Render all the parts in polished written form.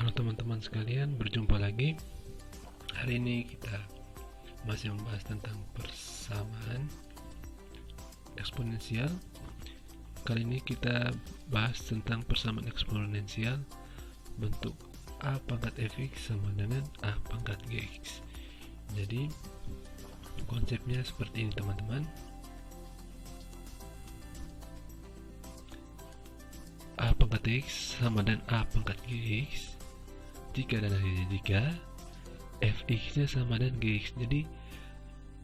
Halo teman-teman sekalian, berjumpa lagi. Hari ini kita masih membahas tentang persamaan eksponensial. Kali ini kita bahas tentang persamaan eksponensial bentuk A pangkat fx sama dengan A pangkat gx. Jadi konsepnya seperti ini teman-teman. A pangkat x sama dengan A pangkat gx jika dan hanya jika fx nya sama dengan gx. Jadi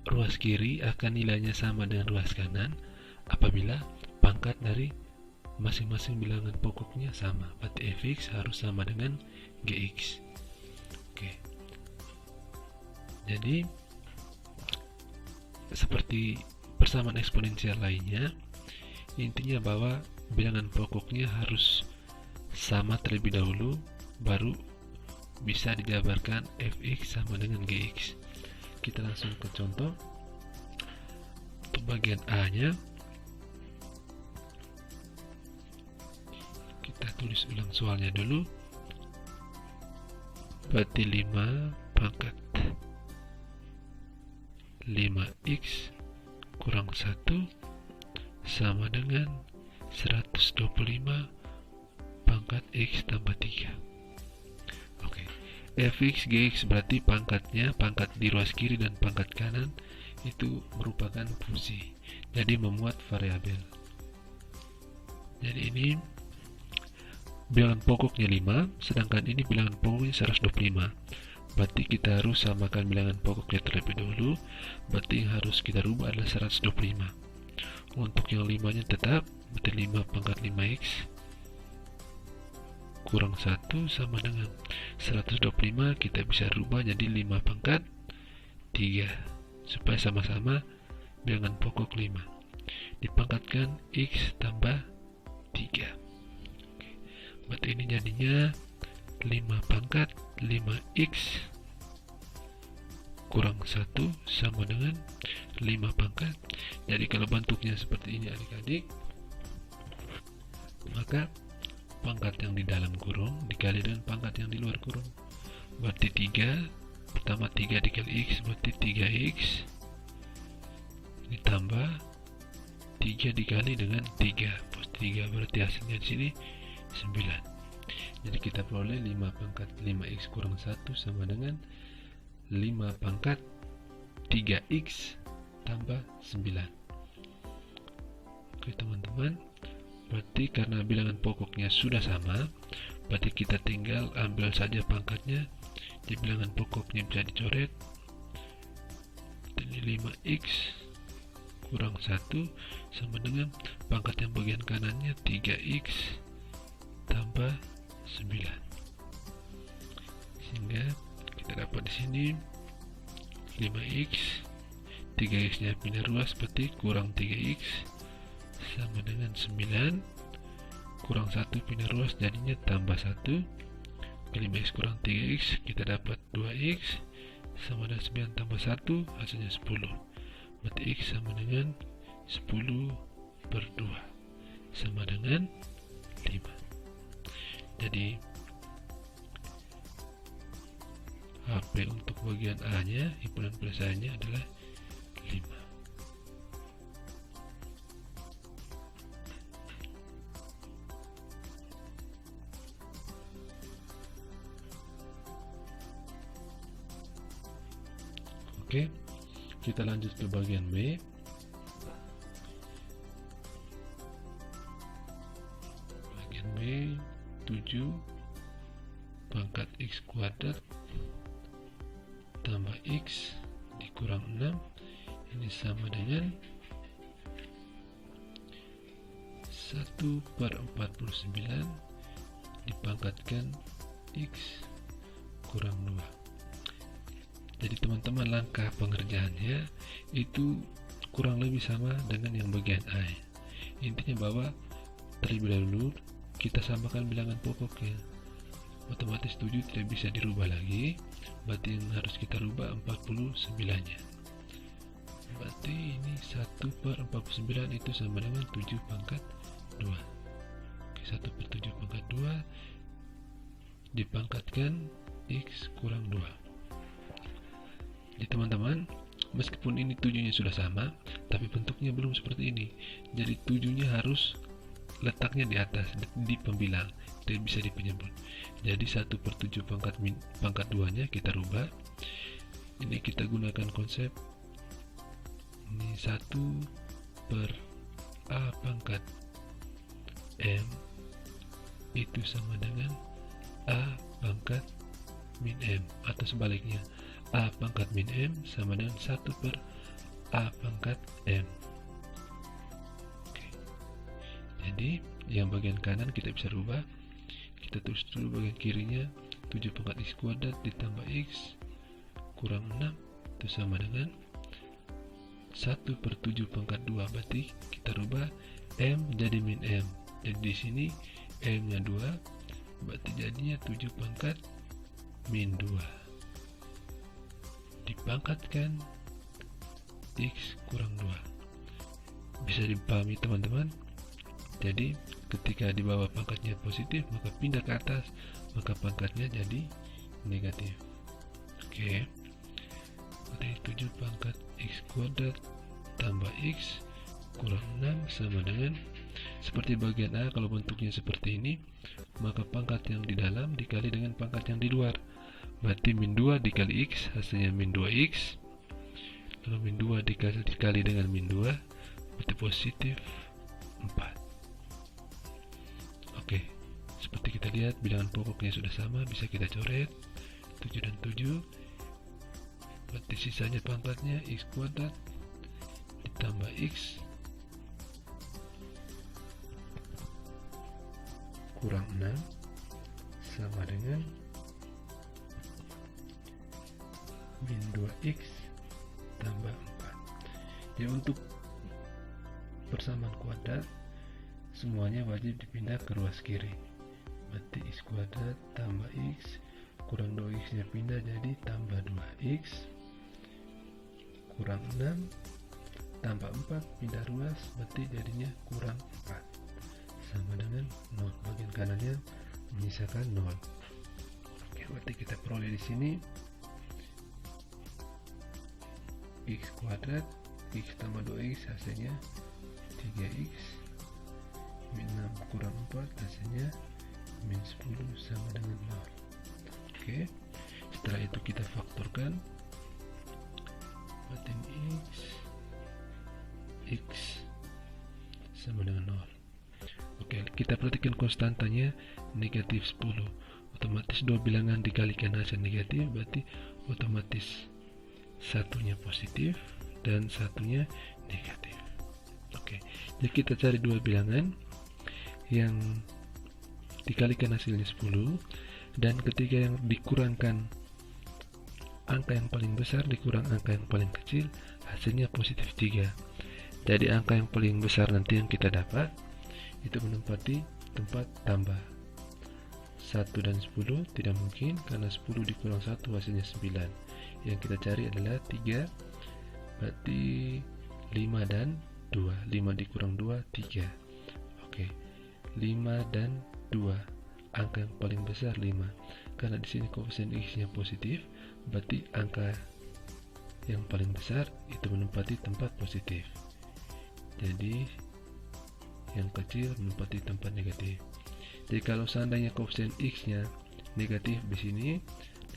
ruas kiri akan nilainya sama dengan ruas kanan apabila pangkat dari masing-masing bilangan pokoknya sama. Berarti fx harus sama dengan gx. Oke. Jadi seperti persamaan eksponensial lainnya, intinya bahwa bilangan pokoknya harus sama terlebih dahulu, baru bisa dijabarkan fx sama dengan gx. Kita langsung ke contoh. Untuk bagian A nya kita tulis ulang soalnya dulu. Berarti 5 pangkat 5x kurang 1 sama dengan 125 pangkat x tambah 3. Oke. Fx gx berarti pangkat di ruas kiri dan pangkat kanan itu merupakan fungsi, jadi memuat variabel. Jadi ini bilangan pokoknya 5, sedangkan ini bilangan pokoknya 125. Berarti kita harus samakan bilangan pokoknya terlebih dahulu. Berarti yang harus kita rubah adalah 125. Untuk yang 5 nya tetap, berarti 5 pangkat 5x kurang 1 sama dengan 125. Kita bisa rubah jadi 5 pangkat 3 supaya sama-sama bilangan pokok 5. Dipangkatkan x tambah 3. Oke. Berarti ini jadinya 5 pangkat 5x kurang 1 sama dengan 5 pangkat. Jadi kalau bentuknya seperti ini adik-adik, maka pangkat yang di dalam kurung dikali dengan pangkat yang di luar kurung. Berarti 3, pertama 3 dikali x berarti 3x ditambah 3 dikali dengan 3 plus 3, berarti hasilnya di sini 9. Jadi kita peroleh 5 pangkat 5x kurang 1 sama dengan 5 pangkat 3x tambah 9. Oke teman-teman, berarti karena bilangan pokoknya sudah sama, berarti kita tinggal ambil saja pangkatnya di bilangan pokoknya, bisa dicoret. Ini 5x kurang 1 sama dengan pangkat yang bagian kanannya 3x tambah 9. Sehingga kita dapat di sini 5x, 3x nya pindah ruas berarti kurang 3x sama dengan 9, kurang 1 pindah ruas jadinya tambah 1. 5x kurang 3x kita dapat 2x sama dengan 9 tambah 1 hasilnya 10. Berarti x sama dengan 10 per 2 sama dengan 5. Jadi HP untuk bagian A nya, himpunan penyelesaiannya adalah 5. Oke, kita lanjut ke bagian B. Bagian B 7 pangkat x kuadrat tambah x dikurang 6, ini sama dengan 1 per 49 dipangkatkan x kurang 2. Jadi teman-teman, langkah pengerjaannya itu kurang lebih sama dengan yang bagian A. Intinya bahwa terlebih dahulu kita samakan bilangan pokoknya. Otomatis 7 tidak bisa dirubah lagi, berarti yang harus kita rubah 49 nya. Berarti ini 1 per 49 itu sama dengan 7 pangkat 2. Oke, 1 per 7 pangkat 2 dipangkatkan X kurang 2. Jadi teman-teman, meskipun ini 7-nya sudah sama, tapi bentuknya belum seperti ini. Jadi 7-nya harus letaknya di atas, di pembilang, tidak bisa di penyebut. Jadi 1/7 pangkat 2-nya kita rubah. Ini kita gunakan konsep ini 1/A pangkat M itu sama dengan A pangkat min M, atau sebaliknya A pangkat min M sama dengan 1/A pangkat M. Oke. Jadi yang bagian kanan kita bisa rubah, kita tulis dulu bagian kirinya 7 pangkat X kuadrat ditambah X kurang 6 itu sama dengan 1/7 pangkat 2, berarti kita rubah M jadi min M. Jadi di sini M nya 2, berarti jadinya 7 pangkat min 2 dipangkatkan X kurang 2. Bisa dipahami teman-teman? Jadi ketika di bawah pangkatnya positif, maka pindah ke atas, maka pangkatnya jadi negatif. Oke. Berarti 7 pangkat X kuadrat tambah X kurang 6 sama dengan, seperti bagian A, kalau bentuknya seperti ini, maka pangkat yang di dalam dikali dengan pangkat yang di luar. Berarti min 2 dikali X hasilnya min 2X. Lalu min 2 dikali dengan min 2 berarti positif 4. Oke, seperti kita lihat bilangan pokoknya sudah sama, bisa kita coret 7 dan 7. Berarti sisanya pangkatnya X kuadrat ditambah X kurang 6 sama dengan min 2X tambah 4. Jadi untuk persamaan kuadrat semuanya wajib dipindah ke ruas kiri. Berarti X kuadrat tambah X kurang 2X nya pindah jadi tambah 2X kurang 6 tambah 4 pindah ruas, berarti jadinya kurang 4 sama dengan 0. Bagian kanannya menyisakan 0. Oke, berarti kita peroleh di sini X kuadrat X tambah 2X hasilnya 3X min 6 kurang 4 hasilnya min 10 sama dengan 0. Oke, setelah itu kita faktorkan, berarti X sama dengan 0. Oke, kita perhatikan konstantanya negatif 10. Otomatis dua bilangan dikalikan hasil negatif, berarti otomatis satunya positif dan satunya negatif. Oke, jadi kita cari dua bilangan yang dikalikan hasilnya 10, dan ketika yang dikurangkan angka yang paling besar dikurang angka yang paling kecil, hasilnya positif 3. Jadi angka yang paling besar nanti yang kita dapat itu menempati tempat tambah 1 dan 10 tidak mungkin, karena 10 dikurang 1 hasilnya 9. Yang kita cari adalah 3, berarti 5 dan 2. 5 dikurang 2, 3. Oke, 5 dan 2, angka yang paling besar 5. Karena di sini koefisien X-nya positif, berarti angka yang paling besar itu menempati tempat positif. Jadi yang kecil menempati tempat negatif. Jadi kalau seandainya koefisien X-nya negatif di sini,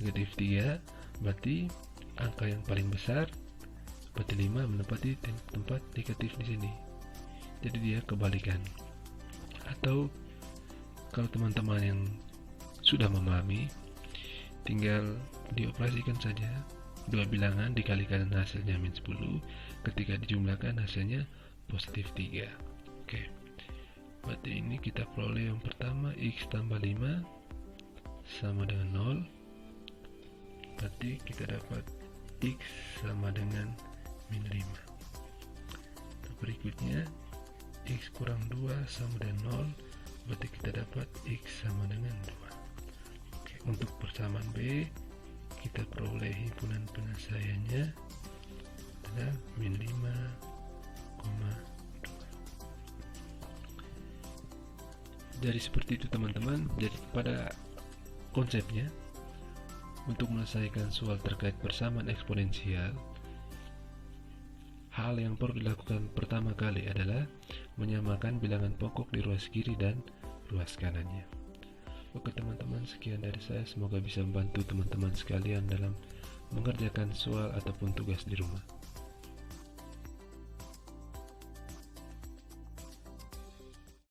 negatif 3, berarti angka yang paling besar berarti 5 menempati tempat negatif di sini. Jadi dia kebalikan. Atau kalau teman-teman yang sudah memahami, tinggal dioperasikan saja dua bilangan dikalikan hasilnya min 10, ketika dijumlahkan hasilnya positif 3. Oke, berarti ini kita peroleh yang pertama X tambah 5 sama dengan 0, berarti kita dapat X sama dengan min 5. Berikutnya X kurang 2 sama dengan 0, berarti kita dapat X sama dengan 2. Oke, untuk persamaan B kita peroleh himpunan penyelesaiannya adalah min 5,2. Jadi seperti itu teman-teman. Jadi pada konsepnya, untuk menyelesaikan soal terkait persamaan eksponensial, hal yang perlu dilakukan pertama kali adalah menyamakan bilangan pokok di ruas kiri dan ruas kanannya. Oke teman-teman, sekian dari saya. Semoga bisa membantu teman-teman sekalian dalam mengerjakan soal ataupun tugas di rumah.